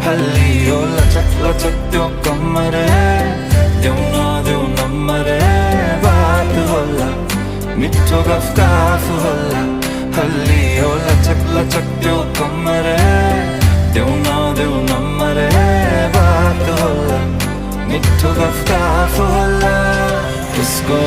हल्ली ओ लचक लचक त्यो कमर देऊ नम्बर बात होला मिठो गफ होला हल्ली ओ लचक लचक त्यो कमर देऊ नम्बर बात होला मिठो गफ होला उसको